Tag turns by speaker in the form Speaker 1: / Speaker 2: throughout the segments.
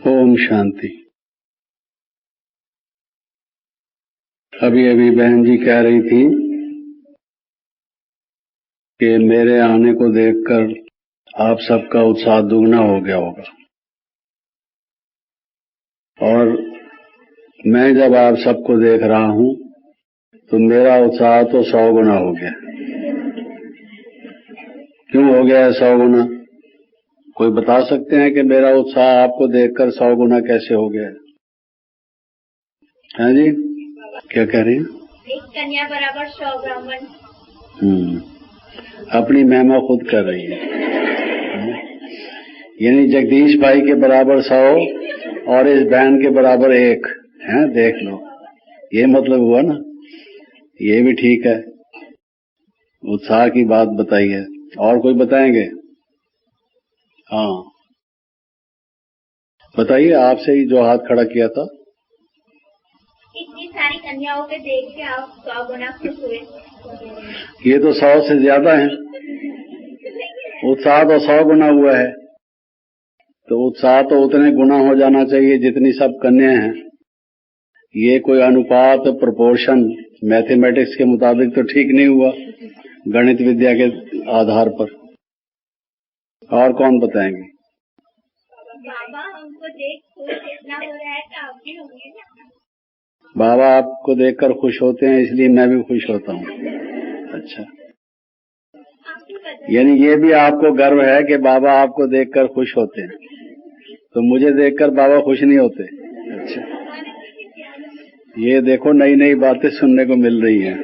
Speaker 1: ओम शांति। अभी अभी बहन जी कह रही थी कि मेरे आने को देखकर आप सबका उत्साह दुगना हो गया होगा, और मैं जब आप सबको देख रहा हूं तो मेरा उत्साह तो 100 गुना हो गया। क्यों हो गया है 100 गुना? कोई बता सकते हैं कि मेरा उत्साह आपको देखकर 100 गुना कैसे हो गया है? हाँ जी, क्या कह रही हैं?
Speaker 2: एक कन्या बराबर 100 ब्राह्मण।
Speaker 1: अपनी महिमा खुद कर रही है। यानी जगदीश भाई के बराबर 100 और इस बहन के बराबर 1 है। देख लो, ये मतलब हुआ ना। ये भी ठीक है, उत्साह की बात बताई है। और कोई बताएंगे? हाँ बताइए, आपसे ही जो हाथ खड़ा किया था।
Speaker 2: इतनी सारी कन्याओं के देख के आप 100 गुना खुश हुए।
Speaker 1: ये तो 100 से ज्यादा है। उत्साह तो 100 गुना हुआ है, तो उत्साह तो उतने गुना हो जाना चाहिए जितनी सब कन्या हैं। ये कोई अनुपात, प्रोपोर्शन मैथमेटिक्स के मुताबिक तो ठीक नहीं हुआ, गणित विद्या के आधार पर। और कौन बताएंगे?
Speaker 2: बाबा हमको देख खुश इतना हो रहा है तो आप भी होंगे ना।
Speaker 1: बाबा आपको देखकर खुश होते हैं, इसलिए मैं भी खुश होता हूँ। अच्छा, यानी ये भी आपको गर्व है कि बाबा आपको देखकर खुश होते हैं, तो मुझे देखकर बाबा खुश नहीं होते? अच्छा, ये देखो नई नई बातें सुनने को मिल रही हैं।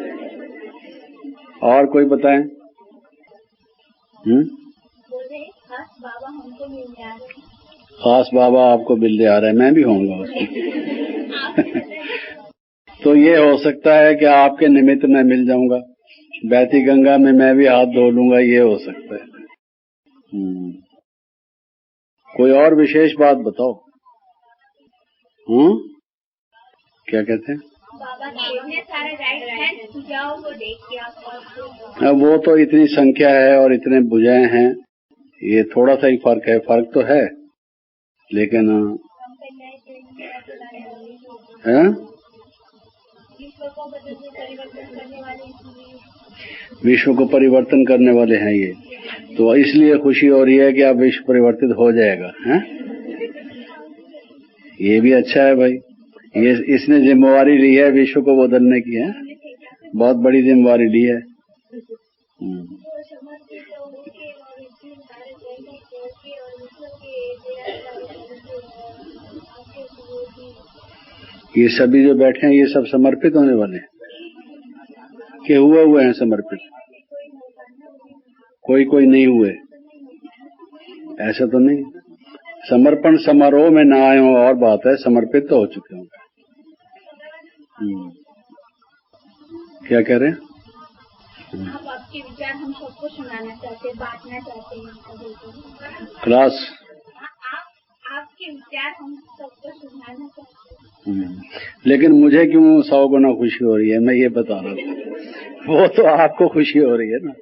Speaker 1: और कोई बताएं?
Speaker 2: खास बाबा हमको मिल जा रहे हैं।
Speaker 1: खास बाबा आपको मिल जा रहे हैं, मैं भी होऊंगा उसमें। तो ये हो सकता है कि आपके निमित्त मैं मिल जाऊंगा, बहती गंगा में मैं भी हाथ धो लूंगा, ये हो सकता है। कोई और विशेष बात बताओ। क्या कहते हैं?
Speaker 2: बाबा के इतने सारे राइट हैंड भुजाओं को देख के आप।
Speaker 1: वो तो इतनी संख्या है और इतने भुजाएं हैं, ये थोड़ा सा ही फर्क है। फर्क तो है, लेकिन है विश्व को परिवर्तन करने वाले हैं ये, तो इसलिए खुशी हो रही है कि अब विश्व परिवर्तित हो जाएगा। हैं? ये भी अच्छा है भाई, ये इसने जिम्मेवारी ली है विश्व को बदलने की। है, बहुत बड़ी जिम्मेवारी ली है। ये सभी जो बैठे हैं ये सब समर्पित होने वाले हैं कि हुए हैं समर्पित? कोई नहीं हुए, ऐसा तो नहीं। समर्पण समारोह में ना आए हो और बात है, समर्पित तो हो चुके होंगे। क्या कह रहे हैं?
Speaker 2: आप आपके विचार हम सबको सुनाना चाहते हैं, बांटना चाहते हैं
Speaker 1: क्लास।
Speaker 2: आपके विचार हम सबको सुनाना चाहते हैं।
Speaker 1: लेकिन मुझे क्यों 100 गुना खुशी हो रही है, मैं ये बता रहा हूँ। वो तो आपको खुशी हो रही है ना,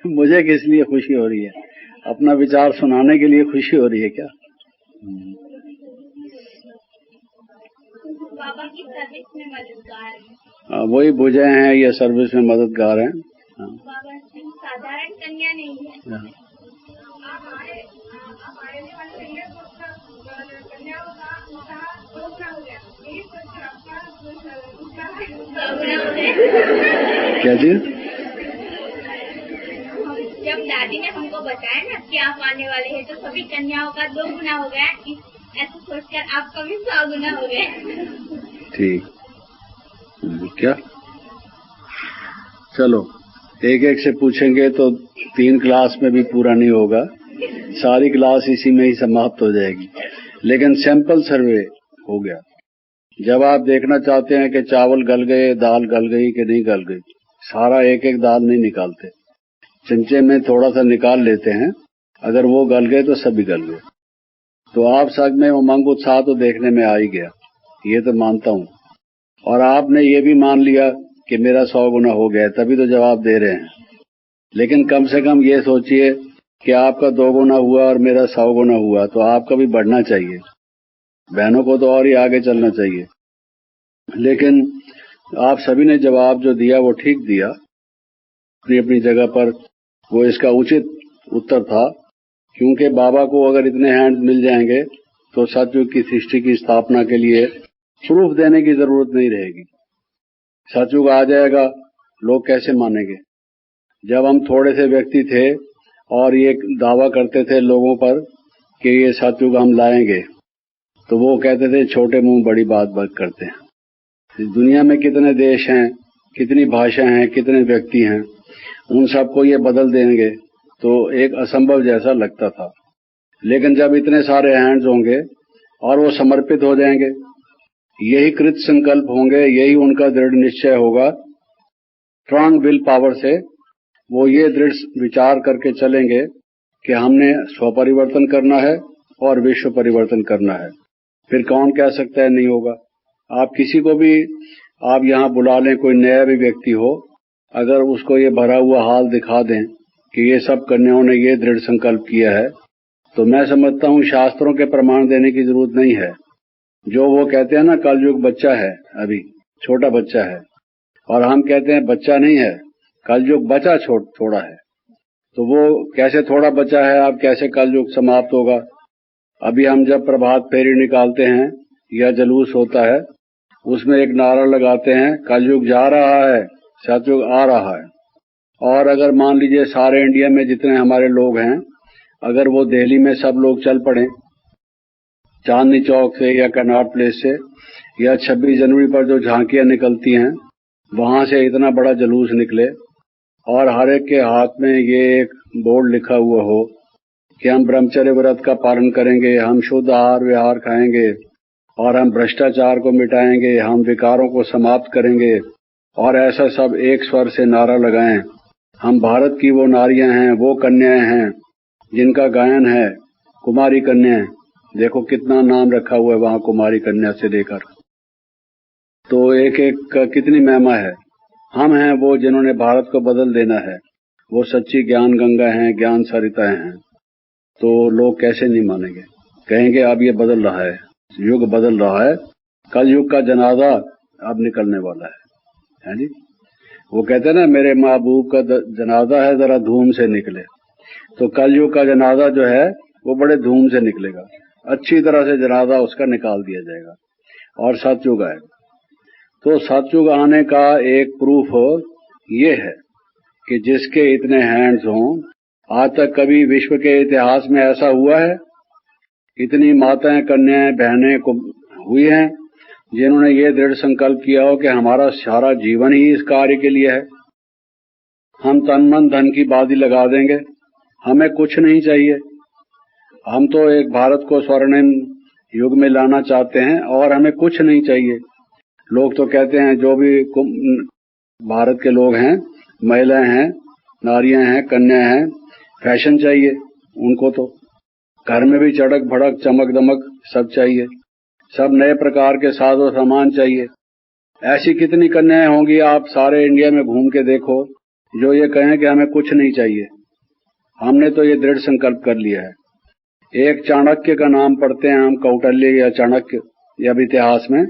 Speaker 1: मुझे किस लिए खुशी हो रही है? अपना विचार सुनाने के लिए खुशी हो रही है क्या?
Speaker 2: बाबा की सर्विस में मददगार है।
Speaker 1: वही बुझे हैं, ये सर्विस में मददगार हैं।
Speaker 2: बाबा साधारण कन्या नहीं है।
Speaker 1: क्या चीज?
Speaker 2: जब दादी ने हमको बताया ना कि आप आने वाले हैं, तो सभी कन्याओं का 2 गुना हो गया, ऐसे सोचकर आपका भी 100 गुना हो गया।
Speaker 1: ठीक, क्या? चलो, एक एक से पूछेंगे तो 3 क्लास में भी पूरा नहीं होगा, सारी क्लास इसी में ही समाप्त हो जाएगी। लेकिन सैंपल सर्वे हो गया। जब आप देखना चाहते हैं कि चावल गल गए, दाल गल गई कि नहीं गल गई, सारा एक एक दाल नहीं निकालते, चमचे में थोड़ा सा निकाल लेते हैं। अगर वो गल गए तो सभी गल गए। तो आप सब में उमंग उत्साह तो देखने में आ ही गया, ये तो मानता हूँ। और आपने ये भी मान लिया कि मेरा 100 गुना हो गया, तभी तो जवाब दे रहे हैं। लेकिन कम से कम ये सोचिए कि आपका 2 गुना हुआ और मेरा 100 गुना हुआ, तो आपका भी बढ़ना चाहिए। बहनों को तो और ही आगे चलना चाहिए। लेकिन आप सभी ने जवाब जो दिया वो ठीक दिया, अपनी अपनी जगह पर वो इसका उचित उत्तर था। क्योंकि बाबा को अगर इतने हैंड मिल जाएंगे तो सतयुग की सृष्टि की स्थापना के लिए प्रूफ देने की जरूरत नहीं रहेगी। सतयुग आ जाएगा, लोग कैसे मानेंगे? जब हम थोड़े से व्यक्ति थे और ये दावा करते थे लोगों पर कि ये सतयुग हम लाएंगे, तो वो कहते थे छोटे मुंह बड़ी बात करते हैं। इस दुनिया में कितने देश हैं, कितनी भाषाएं हैं, कितने व्यक्ति हैं, उन सबको ये बदल देंगे तो एक असंभव जैसा लगता था। लेकिन जब इतने सारे हैंड्स होंगे और वो समर्पित हो जाएंगे, यही कृत संकल्प होंगे, यही उनका दृढ़ निश्चय होगा, स्ट्रांग विल पावर से वो ये दृढ़ विचार करके चलेंगे कि हमने स्वपरिवर्तन करना है और विश्व परिवर्तन करना है। फिर कौन कह सकता है नहीं होगा? आप किसी को भी आप यहाँ बुला लें, कोई नया भी व्यक्ति हो, अगर उसको ये भरा हुआ हाल दिखा दें कि ये सब कन्याओं ने ये दृढ़ संकल्प किया है, तो मैं समझता हूँ शास्त्रों के प्रमाण देने की जरूरत नहीं है। जो वो कहते हैं ना, कलयुग बच्चा है, अभी छोटा बच्चा है, और हम कहते हैं बच्चा नहीं है, कलयुग बचा थोड़ा है। तो वो कैसे थोड़ा बच्चा है, अब कैसे कलयुग समाप्त होगा? अभी हम जब प्रभात फेरी निकालते हैं या जुलूस होता है, उसमें एक नारा लगाते हैं, कलयुग जा रहा है, सतयुग आ रहा है। और अगर मान लीजिए सारे इंडिया में जितने हमारे लोग हैं, अगर वो दिल्ली में सब लोग चल पड़े चांदनी चौक से या कनॉट प्लेस से, या 26 जनवरी पर जो झांकियां निकलती हैं वहां से इतना बड़ा जुलूस निकले और हर एक के हाथ में ये एक बोर्ड लिखा हुआ हो कि हम ब्रह्मचर्य व्रत का पालन करेंगे, हम शुद्ध आहार विहार खाएंगे और हम भ्रष्टाचार को मिटाएंगे, हम विकारों को समाप्त करेंगे, और ऐसा सब एक स्वर से नारा लगाएं। हम भारत की वो नारियां हैं, वो कन्याएं हैं जिनका गायन है कुमारी कन्याएं। देखो कितना नाम रखा हुआ है वहां कुमारी कन्या से लेकर, तो एक एक का कितनी महिमा है। हम हैं वो जिन्होंने भारत को बदल देना है, वो सच्ची ज्ञान गंगा हैं, ज्ञान सरिताएं हैं। तो लोग कैसे नहीं मानेंगे? कहेंगे अब ये बदल रहा है, युग बदल रहा है, कल युग का जनाजा अब निकलने वाला है जी। वो कहते हैं ना, मेरे महबूब का जनाजा है, जरा धूम से निकले। तो कल युग का जनाजा जो है वो बड़े धूम से निकलेगा, अच्छी तरह से जनाजा उसका निकाल दिया जाएगा और सतयुग आएगा। तो सतयुग आने का एक प्रूफ ये है कि जिसके इतने हैंड्स हों, आज तक कभी विश्व के इतिहास में ऐसा हुआ है? इतनी माताएं, कन्याएं, बहनें हुई हैं जिन्होंने ये दृढ़ संकल्प किया हो कि हमारा सारा जीवन ही इस कार्य के लिए है, हम तन मन धन की बाजी लगा देंगे, हमें कुछ नहीं चाहिए, हम तो एक भारत को स्वर्णिम युग में लाना चाहते हैं और हमें कुछ नहीं चाहिए। लोग तो कहते हैं, जो भी भारत के लोग हैं, महिलाएं हैं, नारियां हैं, कन्याएं हैं, फैशन चाहिए उनको, तो घर में भी चड़क भड़क चमक दमक सब चाहिए, सब नए प्रकार के साजो सामान चाहिए। ऐसी कितनी कन्याएं होंगी, आप सारे इंडिया में घूम के देखो, जो ये कहें कि हमें कुछ नहीं चाहिए, हमने तो ये दृढ़ संकल्प कर लिया है। एक चाणक्य का नाम पढ़ते हैं हम, कौटिल्य या चाणक्य, या इतिहास में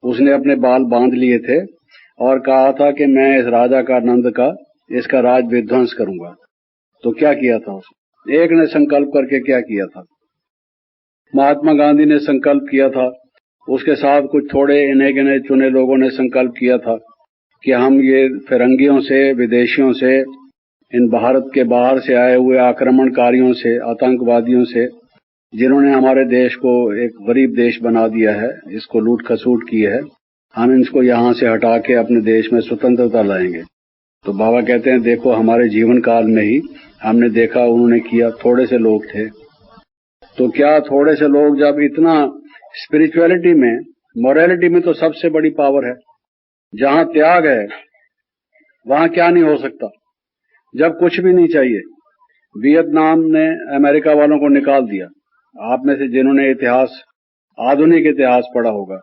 Speaker 1: उसने अपने बाल बांध लिए थे और कहा था कि मैं इस राजा का नंद का इसका राज विध्वंस करूंगा। तो क्या किया था उसने? एक ने संकल्प करके क्या किया था? महात्मा गांधी ने संकल्प किया था, उसके साथ कुछ थोड़े इन्हें गिने चुने लोगों ने संकल्प किया था कि हम ये फिरंगियों से, विदेशियों से, इन भारत के बाहर से आए हुए आक्रमणकारियों से, आतंकवादियों से, जिन्होंने हमारे देश को एक गरीब देश बना दिया है, इसको लूट खसूट की है, हम इसको यहाँ से हटा के अपने देश में स्वतंत्रता लाएंगे। तो बाबा कहते हैं, देखो हमारे जीवन काल में ही हमने देखा, उन्होंने किया, थोड़े से लोग थे। तो क्या थोड़े से लोग, जब इतना स्पिरिचुअलिटी में, मोरालिटी में तो सबसे बड़ी पावर है, जहां त्याग है वहां क्या नहीं हो सकता, जब कुछ भी नहीं चाहिए। वियतनाम ने अमेरिका वालों को निकाल दिया। आप में से जिन्होंने इतिहास, आधुनिक इतिहास पढ़ा होगा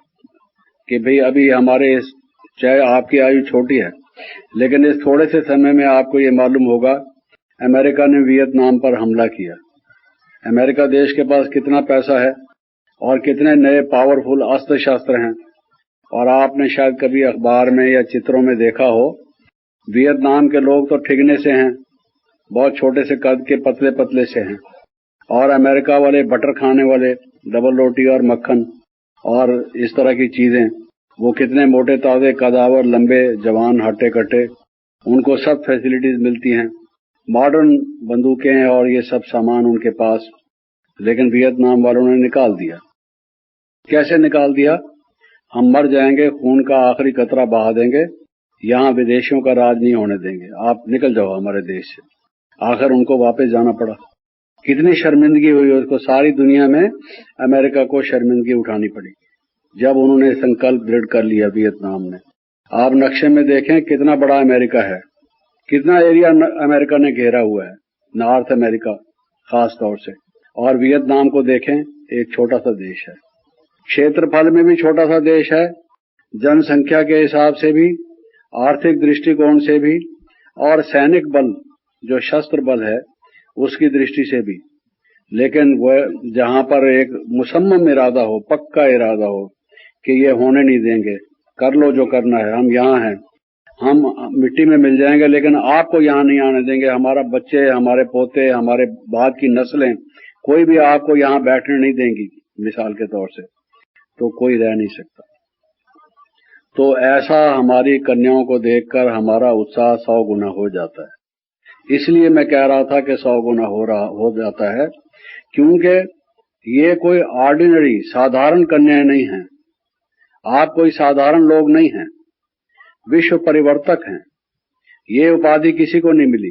Speaker 1: कि भाई अभी हमारे इस, चाहे आपकी आयु छोटी है, लेकिन इस थोड़े से समय में आपको ये मालूम होगा अमेरिका ने वियतनाम पर हमला किया। अमेरिका देश के पास कितना पैसा है और कितने नए पावरफुल अस्त्र शस्त्र हैं। और आपने शायद कभी अखबार में या चित्रों में देखा हो, वियतनाम के लोग तो ठिगने से हैं, बहुत छोटे से कद के पतले पतले से हैं, और अमेरिका वाले बटर खाने वाले, डबल रोटी और मक्खन और इस तरह की चीजें, वो कितने मोटे ताजे कदावर, लंबे जवान, हट्टे कट्टे, उनको सब फैसिलिटीज मिलती हैं, मॉडर्न बंदूकें और ये सब सामान उनके पास। लेकिन वियतनाम वालों ने निकाल दिया। कैसे निकाल दिया? हम मर जाएंगे, खून का आखिरी कतरा बहा देंगे, यहां विदेशियों का राज नहीं होने देंगे, आप निकल जाओ हमारे देश से। आखिर उनको वापस जाना पड़ा। कितनी शर्मिंदगी हुई उसको, सारी दुनिया में अमेरिका को शर्मिंदगी उठानी पड़ी जब उन्होंने संकल्प दृढ़ कर लिया वियतनाम ने। आप नक्शे में देखें कितना बड़ा अमेरिका है, कितना एरिया अमेरिका ने घेरा हुआ है, नॉर्थ अमेरिका खास तौर से। और वियतनाम को देखें, एक छोटा सा देश है, क्षेत्रफल में भी छोटा सा देश है, जनसंख्या के हिसाब से भी, आर्थिक दृष्टिकोण से भी, और सैनिक बल जो शस्त्र बल है उसकी दृष्टि से भी। लेकिन वह जहां पर एक मुसम्मम इरादा हो, पक्का इरादा हो कि ये होने नहीं देंगे, कर लो जो करना है, हम यहाँ हैं, हम मिट्टी में मिल जाएंगे लेकिन आपको यहाँ नहीं आने देंगे, हमारा बच्चे, हमारे पोते, हमारे बाद की नस्लें, कोई भी आपको यहाँ बैठने नहीं देंगी, मिसाल के तौर से, तो कोई रह नहीं सकता। तो ऐसा हमारी कन्याओं को देखकर हमारा उत्साह 100 गुना हो जाता है। इसलिए मैं कह रहा था कि 100 गुना हो जाता है, क्योंकि ये कोई ऑर्डिनरी साधारण कन्याएं नहीं हैं, आप कोई साधारण लोग नहीं हैं, विश्व परिवर्तक हैं। ये उपाधि किसी को नहीं मिली।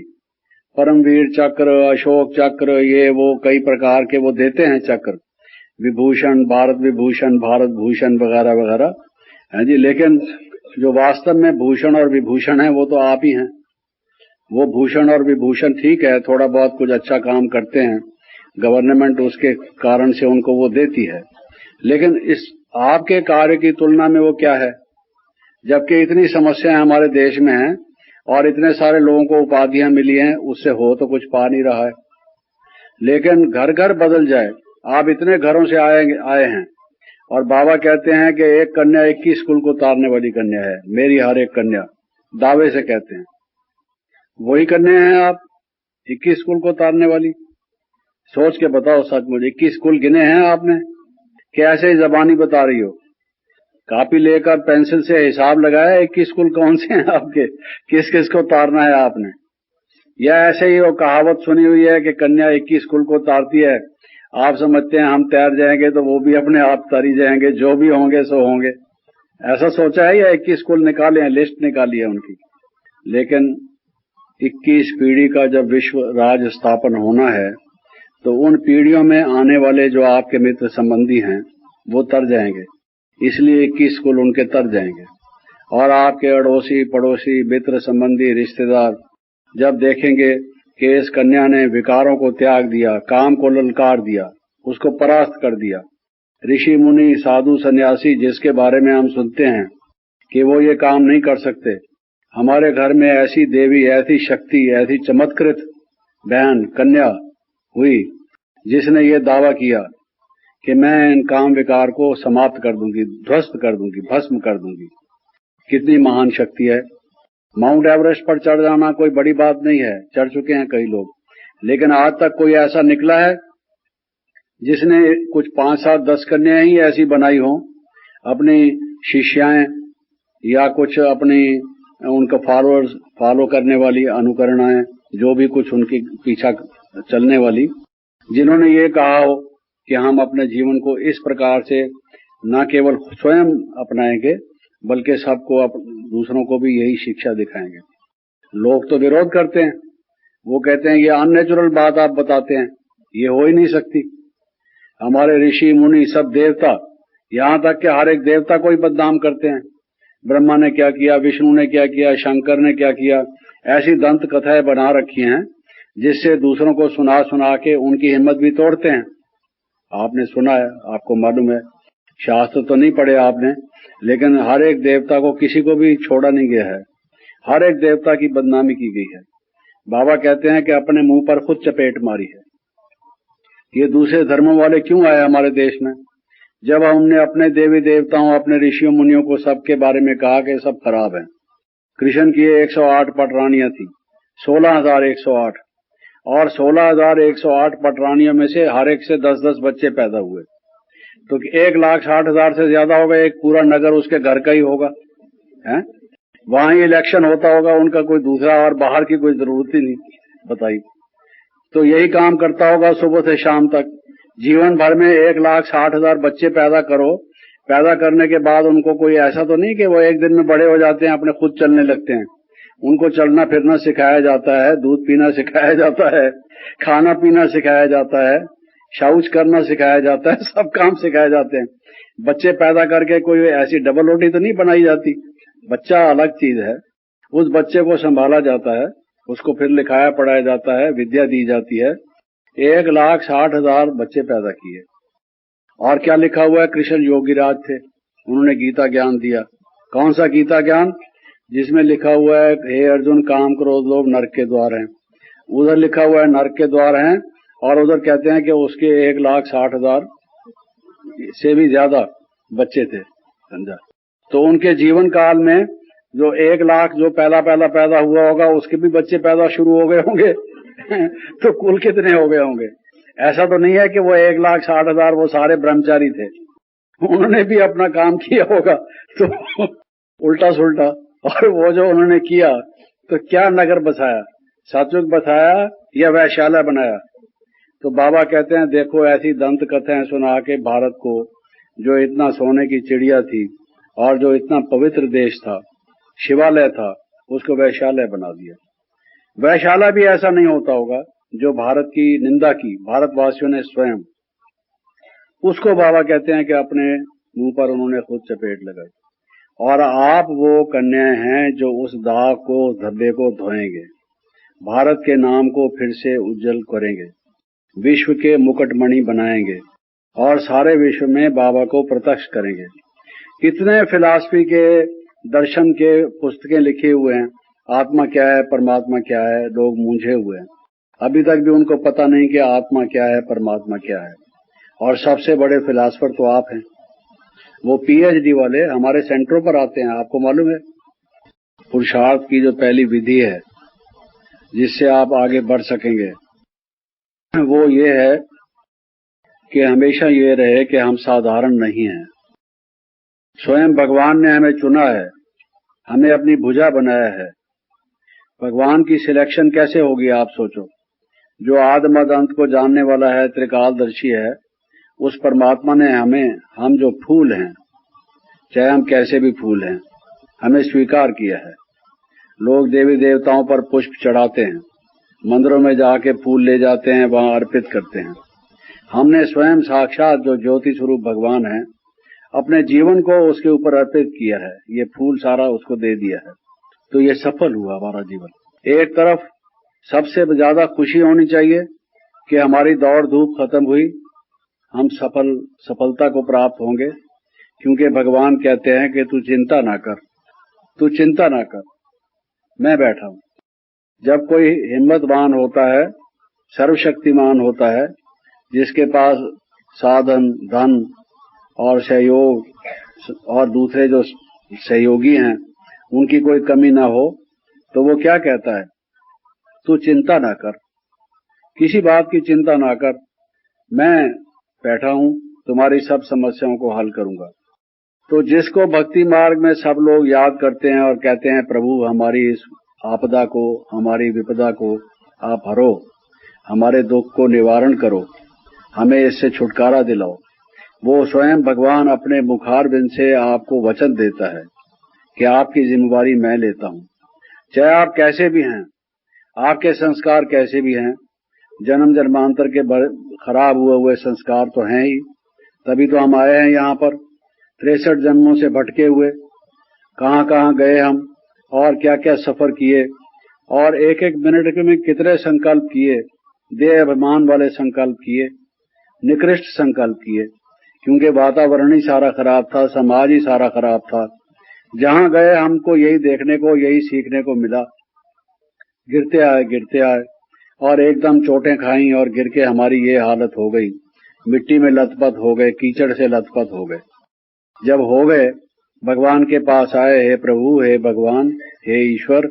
Speaker 1: परमवीर चक्र, अशोक चक्र, ये वो कई प्रकार के वो देते हैं चक्र, विभूषण, भारत विभूषण, भारत भूषण वगैरह वगैरह है जी। लेकिन जो वास्तव में भूषण और विभूषण है वो तो आप ही हैं। वो भूषण और विभूषण ठीक है, थोड़ा बहुत कुछ अच्छा काम करते हैं, गवर्नमेंट उसके कारण से उनको वो देती है, लेकिन इस आपके कार्य की तुलना में वो क्या है? जबकि इतनी समस्याएं हमारे देश में हैं और इतने सारे लोगों को उपाधियां मिली हैं, उससे हो तो कुछ पा नहीं रहा है। लेकिन घर घर बदल जाए, आप इतने घरों से आए हैं और बाबा कहते हैं कि एक कन्या 21 कुल को तारने वाली कन्या है, मेरी हर एक कन्या, दावे से कहते हैं। वही कन्या हैं आप, 21 कुल को तारने वाली? सोच के बताओ सचमुच, 21 कुल गिने हैं आपने? कैसे जबानी बता रही हो? कापी लेकर पेंसिल से हिसाब लगाया 21 कुल कौन से हैं आपके, किस किस को तारना है आपने? या ऐसे ही वो कहावत सुनी हुई है कि कन्या 21 कुल को तारती है, आप समझते हैं हम तैर जाएंगे तो वो भी अपने आप तरी जाएंगे, जो भी होंगे सो होंगे, ऐसा सोचा है? या 21 कुल निकाले हैं, लिस्ट निकाली है उनकी? लेकिन 21 पीढ़ी का जब विश्व राज स्थापन होना है तो उन पीढ़ियों में आने वाले जो आपके मित्र संबंधी हैं वो तर जाएंगे, इसलिए 21 कुल उनके तर जाएंगे। और आपके अड़ोसी पड़ोसी, मित्र संबंधी, रिश्तेदार जब देखेंगे कि इस कन्या ने विकारों को त्याग दिया, काम को ललकार दिया, उसको परास्त कर दिया, ऋषि मुनि साधु सन्यासी जिसके बारे में हम सुनते हैं कि वो ये काम नहीं कर सकते, हमारे घर में ऐसी देवी, ऐसी शक्ति, ऐसी चमत्कृत बहन कन्या हुई जिसने ये दावा किया कि मैं इन काम विकार को समाप्त कर दूंगी, ध्वस्त कर दूंगी, भस्म कर दूंगी। कितनी महान शक्ति है। माउंट एवरेस्ट पर चढ़ जाना कोई बड़ी बात नहीं है, चढ़ चुके हैं कई लोग, लेकिन आज तक कोई ऐसा निकला है जिसने कुछ 5, 7, 10 कन्याएं ही ऐसी बनाई हो, अपनी शिष्याएं या कुछ अपनी उनका फॉलोअर्स, फॉलो करने वाली, अनुकरणाएं, जो भी कुछ उनके पीछा चलने वाली, जिन्होंने ये कहा हो कि हम अपने जीवन को इस प्रकार से न केवल स्वयं अपनाएंगे बल्कि सबको, दूसरों को भी यही शिक्षा दिखाएंगे। लोग तो विरोध करते हैं, वो कहते हैं ये अननेचुरल बात आप बताते हैं, ये हो ही नहीं सकती। हमारे ऋषि मुनि सब देवता, यहां तक कि हर एक देवता को ही बदनाम करते हैं। ब्रह्मा ने क्या किया, विष्णु ने क्या किया, शंकर ने क्या किया, ऐसी दंत कथाएं बना रखी हैं जिससे दूसरों को सुना सुना के उनकी हिम्मत भी तोड़ते हैं। आपने सुना है, आपको मालूम है, शास्त्र तो नहीं पढ़े आपने, लेकिन हर एक देवता को किसी को भी छोड़ा नहीं गया है, हर एक देवता की बदनामी की गई है। बाबा कहते हैं कि अपने मुंह पर खुद चपेट मारी है। ये दूसरे धर्मों वाले क्यों आए हमारे देश में? जब हमने अपने देवी देवताओं, अपने ऋषियों मुनियों को सबके बारे में कहा कि सब खराब है। कृष्ण की 108 पटरानियां थी, 16,108, और 16,108 पटरानियों में से हर एक से 10-10 बच्चे पैदा हुए, तो 1,60,000 से ज्यादा होगा। एक पूरा नगर उसके घर का ही होगा, है? वहां ही इलेक्शन होता होगा उनका, कोई दूसरा, और बाहर की कोई जरूरत ही नहीं, बताइए। तो यही काम करता होगा सुबह से शाम तक। जीवन भर में 1,60,000 बच्चे पैदा करो। पैदा करने के बाद उनको कोई ऐसा तो नहीं कि वो एक दिन में बड़े हो जाते हैं, अपने खुद चलने लगते हैं। उनको चलना फिरना सिखाया जाता है, दूध पीना सिखाया जाता है, खाना पीना सिखाया जाता है, शौच करना सिखाया जाता है, सब काम सिखाए जाते हैं। बच्चे पैदा करके कोई ऐसी डबल रोटी तो नहीं बनाई जाती। बच्चा अलग चीज है। उस बच्चे को संभाला जाता है, उसको फिर लिखाया पढ़ाया जाता है, विद्या दी जाती है। 1,60,000 बच्चे पैदा किए। और क्या लिखा हुआ है? कृष्ण योगीराज थे, उन्होंने गीता ज्ञान दिया। कौन सा गीता ज्ञान? जिसमें लिखा हुआ है, हे अर्जुन, काम क्रोध लोभ नरक के द्वार हैं। उधर लिखा हुआ है नरक के द्वार हैं, और उधर कहते हैं कि उसके 1,60,000 से भी ज्यादा बच्चे थे, समझा? तो उनके जीवन काल में जो 1,00,000 जो पहला पैदा हुआ होगा, उसके भी बच्चे पैदा शुरू हो गए होंगे। तो कुल कितने हो गए होंगे? ऐसा तो नहीं है कि वो 1,60,000 वो सारे ब्रह्मचारी थे, उन्होंने भी अपना काम किया होगा। तो उल्टा सुल्टा, और वो जो उन्होंने किया, तो क्या नगर बसाया? सतयुग बसाया या वैशाला बनाया? तो बाबा कहते हैं, देखो ऐसी दंत कथाएं सुना के भारत को, जो इतना सोने की चिड़िया थी और जो इतना पवित्र देश था, शिवालय था, उसको वैशालय बना दिया। वैशाला भी ऐसा नहीं होता होगा जो भारत की निंदा की भारतवासियों ने स्वयं, उसको बाबा कहते हैं कि अपने मुंह पर उन्होंने खुद चपेट लगाई। और आप वो कन्याएं हैं जो उस दाग को, उस धब्बे को धोएंगे, भारत के नाम को फिर से उज्जवल करेंगे, विश्व के मुकुटमणि बनाएंगे और सारे विश्व में बाबा को प्रत्यक्ष करेंगे। कितने फिलॉसफी के, दर्शन के पुस्तकें लिखे हुए हैं, आत्मा क्या है, परमात्मा क्या है, लोग मूंझे हुए हैं। अभी तक भी उनको पता नहीं कि आत्मा क्या है, परमात्मा क्या है। और सबसे बड़े फिलॉसफर तो आप हैं। वो पीएचडी वाले हमारे सेंटरों पर आते हैं, आपको मालूम है। पुरुषार्थ की जो पहली विधि है जिससे आप आगे बढ़ सकेंगे, वो ये है कि हमेशा ये रहे कि हम साधारण नहीं हैं। स्वयं भगवान ने हमें चुना है, हमें अपनी भुजा बनाया है। भगवान की सिलेक्शन कैसे होगी आप सोचो। जो आदि मध्य अंत को जानने वाला है, त्रिकालदर्शी है, उस परमात्मा ने हमें, हम जो फूल हैं, चाहे हम कैसे भी फूल हैं, हमें स्वीकार किया है। लोग देवी देवताओं पर पुष्प चढ़ाते हैं, मंदिरों में जाके फूल ले जाते हैं, वहां अर्पित करते हैं। हमने स्वयं साक्षात जो ज्योति स्वरूप भगवान है, अपने जीवन को उसके ऊपर अर्पित किया है। ये फूल सारा उसको दे दिया है, तो ये सफल हुआ हमारा जीवन। एक तरफ सबसे ज्यादा खुशी होनी चाहिए कि हमारी दौड़ धूप खत्म हुई, हम सफलता को प्राप्त होंगे, क्योंकि भगवान कहते हैं कि तू चिंता ना कर, तू चिंता ना कर, मैं बैठा हूं। जब कोई हिम्मतवान होता है, सर्वशक्तिमान होता है, जिसके पास साधन, धन और सहयोग और दूसरे जो सहयोगी हैं उनकी कोई कमी ना हो, तो वो क्या कहता है? तू चिंता ना कर, किसी बात की चिंता ना कर, मैं बैठा हूं, तुम्हारी सब समस्याओं को हल करूंगा। तो जिसको भक्ति मार्ग में सब लोग याद करते हैं और कहते हैं, प्रभु हमारी इस आपदा को, हमारी विपदा को आप हरो, हमारे दुख को निवारण करो, हमें इससे छुटकारा दिलाओ, वो स्वयं भगवान अपने मुखारबिंद से आपको वचन देता है कि आपकी जिम्मेवारी मैं लेता हूं। चाहे आप कैसे भी हैं, आपके संस्कार कैसे भी हैं, जन्म जन्मांतर के खराब हुए संस्कार तो हैं ही, तभी तो हम आए हैं यहाँ पर। 63 जन्मों से भटके हुए, कहाँ कहाँ गए हम, और क्या क्या सफर किए, और एक एक मिनट में कितने संकल्प किए, देह अभिमान वाले संकल्प किए, निकृष्ट संकल्प किए, क्योंकि वातावरण ही सारा खराब था, समाज ही सारा खराब था। जहां गए हमको यही देखने को, यही सीखने को मिला। गिरते आए और एकदम चोटें खाई और गिर के हमारी ये हालत हो गई मिट्टी में लथपथ हो गए, कीचड़ से लथपथ हो गए। जब हो गए, भगवान के पास आए, हे प्रभु, हे भगवान, हे ईश्वर,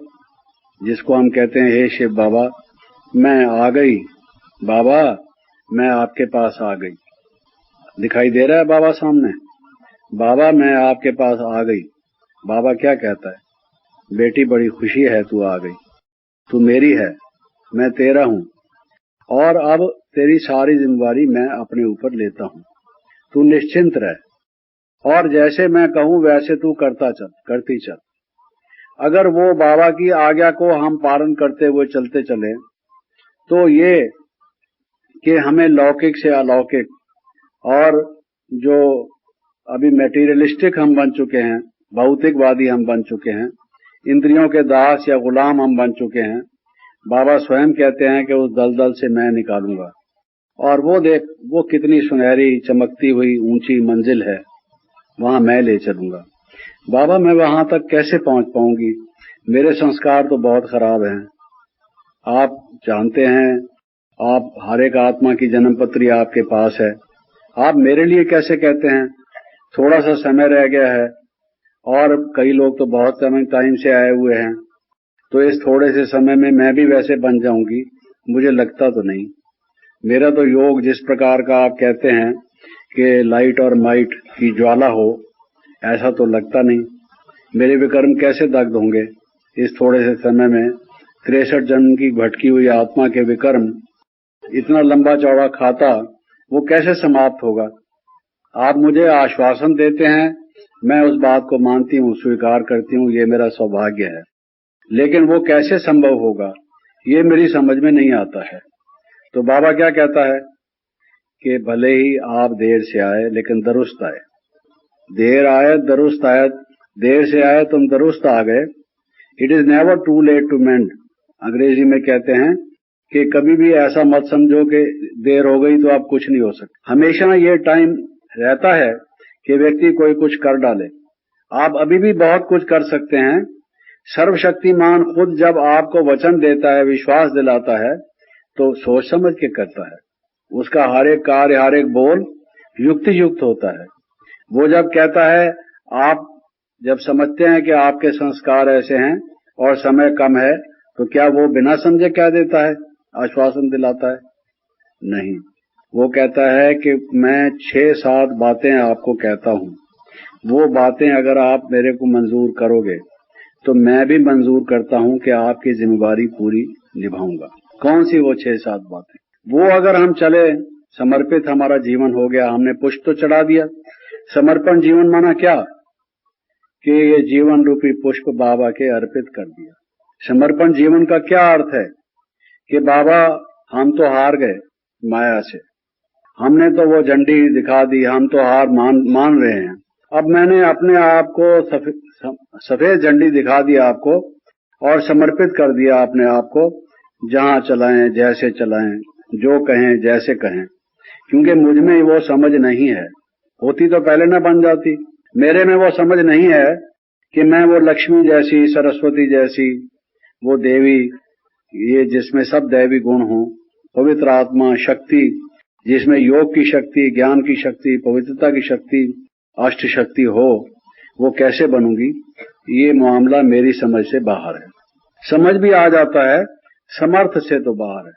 Speaker 1: जिसको हम कहते हैं हे शिव बाबा, मैं आ गई बाबा, मैं आपके पास आ गई। दिखाई दे रहा है बाबा सामने, बाबा मैं आपके पास आ गई। बाबा क्या कहता है? बेटी बड़ी खुशी है तू आ गई, तू मेरी है, मैं तेरा हूं, और अब तेरी सारी जिम्मेवारी मैं अपने ऊपर लेता हूं, तू निश्चिंत रह, और जैसे मैं कहूं वैसे तू करता चल, करती चल। अगर वो बाबा की आज्ञा को हम पालन करते हुए चलते चले तो ये कि हमें लौकिक से अलौकिक, और जो अभी मेटीरियलिस्टिक हम बन चुके हैं, भौतिकवादी हम बन चुके हैं, इंद्रियों के दास या गुलाम हम बन चुके हैं, बाबा स्वयं कहते हैं कि उस दलदल से मैं निकालूंगा, और वो देख, वो कितनी सुनहरी चमकती हुई ऊंची मंजिल है, वहां मैं ले चलूंगा। बाबा मैं वहां तक कैसे पहुंच पाऊंगी? मेरे संस्कार तो बहुत खराब हैं। आप जानते हैं, आप हर एक आत्मा की जन्म पत्री आपके पास है, आप मेरे लिए कैसे कहते हैं? थोड़ा सा समय रह गया है, और कई लोग तो बहुत टाइम से आए हुए हैं, तो इस थोड़े से समय में मैं भी वैसे बन जाऊंगी, मुझे लगता तो नहीं। मेरा तो योग जिस प्रकार का आप कहते हैं कि लाइट और माइट की ज्वाला हो, ऐसा तो लगता नहीं। मेरे विकर्म कैसे दग्ध होंगे इस थोड़े से समय में? 63 जन्म की भटकी हुई आत्मा के विकर्म इतना लंबा चौड़ा खाता, वो कैसे समाप्त होगा? आप मुझे आश्वासन देते हैं, मैं उस बात को मानती हूँ, स्वीकार करती हूँ, ये मेरा सौभाग्य है, लेकिन वो कैसे संभव होगा ये मेरी समझ में नहीं आता है। तो बाबा क्या कहता है कि भले ही आप देर से आए लेकिन दुरुस्त आए। देर आए दुरुस्त आए, देर से आए तुम दुरुस्त आ गए। It is never too late to mend. अंग्रेजी में कहते हैं कि कभी भी ऐसा मत समझो कि देर हो गई तो आप कुछ नहीं हो सकते। हमेशा ये टाइम रहता है कि व्यक्ति कोई कुछ कर डाले। आप अभी भी बहुत कुछ कर सकते हैं। सर्वशक्तिमान खुद जब आपको वचन देता है, विश्वास दिलाता है, तो सोच समझ के करता है। उसका हर एक कार्य, हर एक बोल युक्ति युक्त होता है। वो जब कहता है, आप जब समझते हैं कि आपके संस्कार ऐसे हैं और समय कम है, तो क्या वो बिना समझे कह देता है, आश्वासन दिलाता है? नहीं, वो कहता है कि मैं 6-7 बातें आपको कहता हूं, वो बातें अगर आप मेरे को मंजूर करोगे तो मैं भी मंजूर करता हूं कि आपकी जिम्मेवारी पूरी निभाऊंगा। कौन सी वो 6-7 बातें? वो अगर हम चले, समर्पित हमारा जीवन हो गया, हमने पुष्प तो चढ़ा दिया। समर्पण जीवन माना क्या? कि ये जीवन रूपी पुष्प बाबा के अर्पित कर दिया। समर्पण जीवन का क्या अर्थ है? कि बाबा हम तो हार गए माया से, हमने तो वो झंडी दिखा दी, हम तो हार मान रहे हैं। अब मैंने अपने आप को सफेद झंडी दिखा दी आपको, और समर्पित कर दिया अपने आप को। जहां चलाएं, जैसे चलाएं, जो कहें, जैसे कहें, क्योंकि मुझ में वो समझ नहीं है। होती तो पहले न बन जाती। मेरे में वो समझ नहीं है कि मैं वो लक्ष्मी जैसी, सरस्वती जैसी, वो देवी, ये जिसमें सब दैवी गुण हों, पवित्र आत्मा, शक्ति, जिसमें योग की शक्ति, ज्ञान की शक्ति, पवित्रता की शक्ति, अष्ट शक्ति हो, वो कैसे बनूंगी? ये मामला मेरी समझ से बाहर है। समझ भी आ जाता है, समर्थ से तो बाहर है।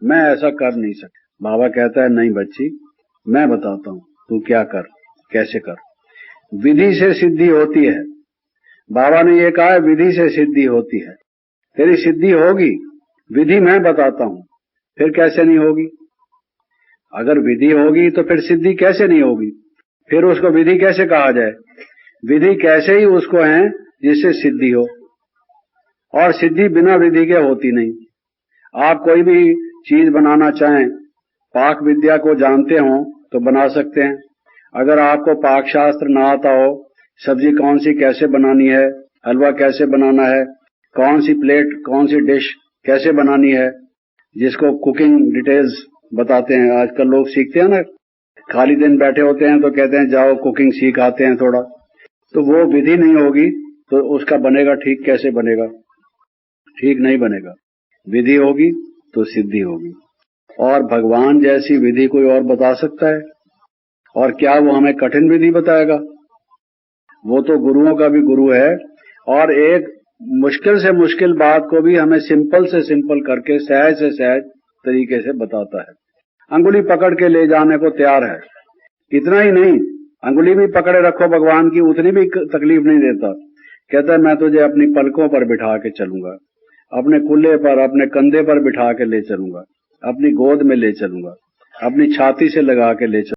Speaker 1: मैं ऐसा कर नहीं सकता। बाबा कहता है, नहीं बच्ची, मैं बताता हूं, तू क्या कर, कैसे कर। विधि से सिद्धि होती है। बाबा ने ये कहा है, विधि से सिद्धि होती है। तेरी सिद्धि होगी, विधि मैं बताता हूं, फिर कैसे नहीं होगी? अगर विधि होगी तो फिर सिद्धि कैसे नहीं होगी? फिर उसको विधि कैसे कहा जाए? विधि कैसे ही उसको है जिससे सिद्धि हो, और सिद्धि बिना विधि के होती नहीं। आप कोई भी चीज बनाना चाहें, पाक विद्या को जानते हो तो बना सकते हैं। अगर आपको पाक शास्त्र ना आता हो, सब्जी कौन सी कैसे बनानी है, हलवा कैसे बनाना है, कौन सी प्लेट, कौन सी डिश कैसे बनानी है, जिसको कुकिंग डिटेल्स बताते हैं। आजकल लोग सीखते हैं ना, खाली दिन बैठे होते हैं तो कहते हैं जाओ कुकिंग सीख आते हैं थोड़ा। तो वो विधि नहीं होगी तो उसका बनेगा ठीक कैसे बनेगा? ठीक नहीं बनेगा। विधि होगी तो सिद्धि होगी। और भगवान जैसी विधि कोई और बता सकता है? और क्या वो हमें कठिन विधि बताएगा? वो तो गुरुओं का भी गुरु है, और एक मुश्किल से मुश्किल बात को भी हमें सिंपल से सिंपल करके सहज से सहज तरीके से बताता है। अंगुली पकड़ के ले जाने को तैयार है। इतना ही नहीं, अंगुली भी पकड़े रखो भगवान की, उतनी भी तकलीफ नहीं देता। कहता है मैं तुझे अपनी पलकों पर बिठा के चलूंगा, अपने कुल्ले पर, अपने कंधे पर बिठा के ले चलूंगा, अपनी गोद में ले चलूंगा, अपनी छाती से लगा के ले चलूंगा।